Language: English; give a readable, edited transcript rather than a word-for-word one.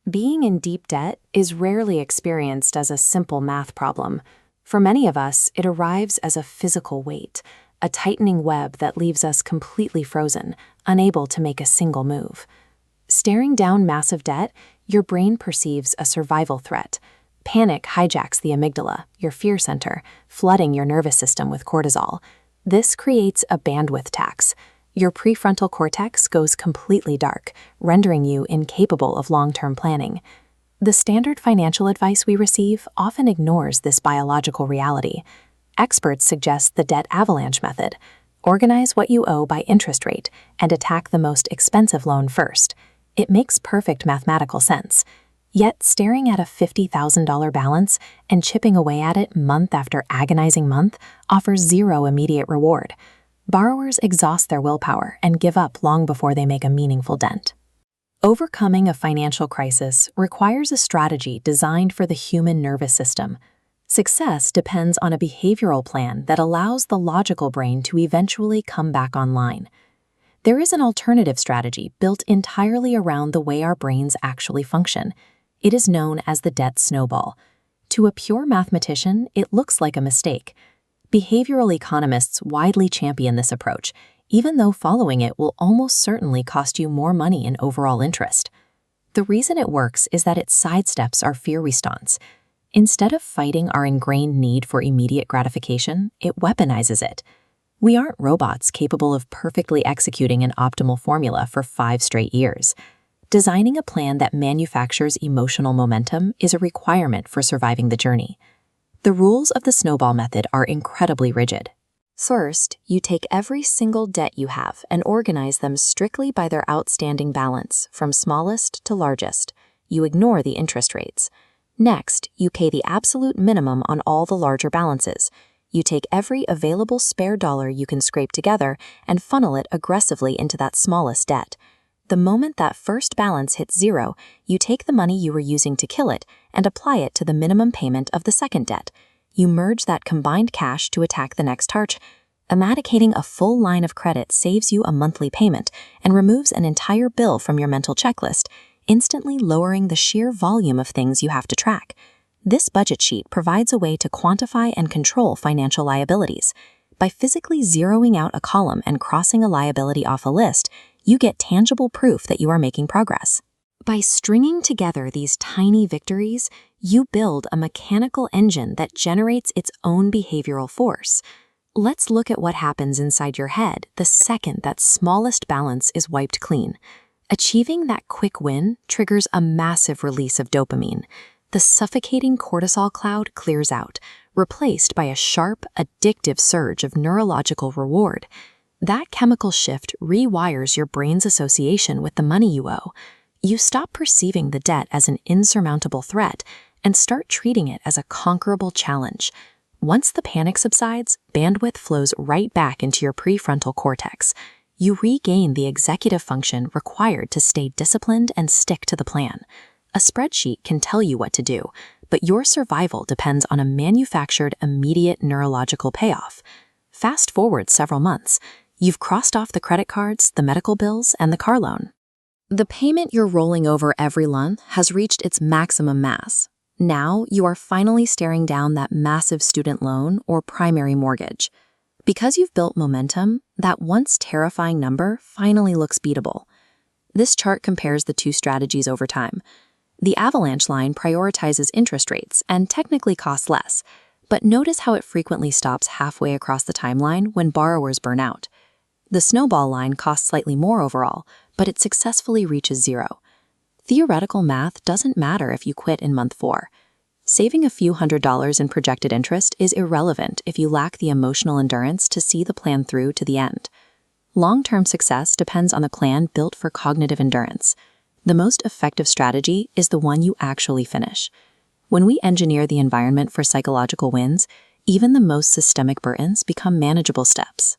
Being in deep debt is rarely experienced as a simple math problem. For many of us, it arrives as a physical weight, a tightening web that leaves us completely frozen, unable to make a single move. Staring down massive debt, your brain perceives a survival threat. Panic hijacks the amygdala, your fear center, flooding your nervous system with cortisol. This creates a bandwidth tax. Your prefrontal cortex goes completely dark, rendering you incapable of long-term planning. The standard financial advice we receive often ignores this biological reality. Experts suggest the debt avalanche method. Organize what you owe by interest rate and attack the most expensive loan first. It makes perfect mathematical sense. Yet staring at a $50,000 balance and chipping away at it month after agonizing month offers zero immediate reward. Borrowers exhaust their willpower and give up long before they make a meaningful dent. Overcoming a financial crisis requires a strategy designed for the human nervous system. Success depends on a behavioral plan that allows the logical brain to eventually come back online. There is an alternative strategy built entirely around the way our brains actually function. It is known as the debt snowball. To a pure mathematician, it looks like a mistake. Behavioral economists widely champion this approach, even though following it will almost certainly cost you more money in overall interest. The reason it works is that it sidesteps our fear response. Instead of fighting our ingrained need for immediate gratification, it weaponizes it. We aren't robots capable of perfectly executing an optimal formula for 5 straight years. Designing a plan that manufactures emotional momentum is a requirement for surviving the journey. The rules of the snowball method are incredibly rigid. First, you take every single debt you have and organize them strictly by their outstanding balance, from smallest to largest. You ignore the interest rates. Next, you pay the absolute minimum on all the larger balances. You take every available spare dollar you can scrape together and funnel it aggressively into that smallest debt. The moment that first balance hits zero, you take the money you were using to kill it and apply it to the minimum payment of the second debt. You merge that combined cash to attack the next target. Eradicating a full line of credit saves you a monthly payment and removes an entire bill from your mental checklist, instantly lowering the sheer volume of things you have to track. This budget sheet provides a way to quantify and control financial liabilities. By physically zeroing out a column and crossing a liability off a list, you get tangible proof that you are making progress. By stringing together these tiny victories, you build a mechanical engine that generates its own behavioral force. Let's look at what happens inside your head the second that smallest balance is wiped clean. Achieving that quick win triggers a massive release of dopamine. The suffocating cortisol cloud clears out, replaced by a sharp, addictive surge of neurological reward. That chemical shift rewires your brain's association with the money you owe. You stop perceiving the debt as an insurmountable threat and start treating it as a conquerable challenge. Once the panic subsides, bandwidth flows right back into your prefrontal cortex. You regain the executive function required to stay disciplined and stick to the plan. A spreadsheet can tell you what to do, but your survival depends on a manufactured immediate neurological payoff. Fast forward several months. You've crossed off the credit cards, the medical bills, and the car loan. The payment you're rolling over every month has reached its maximum mass. Now you are finally staring down that massive student loan or primary mortgage. Because you've built momentum, that once terrifying number finally looks beatable. This chart compares the two strategies over time. The Avalanche line prioritizes interest rates and technically costs less, but notice how it frequently stops halfway across the timeline when borrowers burn out. The snowball line costs slightly more overall, but it successfully reaches zero. Theoretical math doesn't matter if you quit in month 4. Saving a few $100s in projected interest is irrelevant if you lack the emotional endurance to see the plan through to the end. Long-term success depends on a plan built for cognitive endurance. The most effective strategy is the one you actually finish. When we engineer the environment for psychological wins, even the most systemic burdens become manageable steps.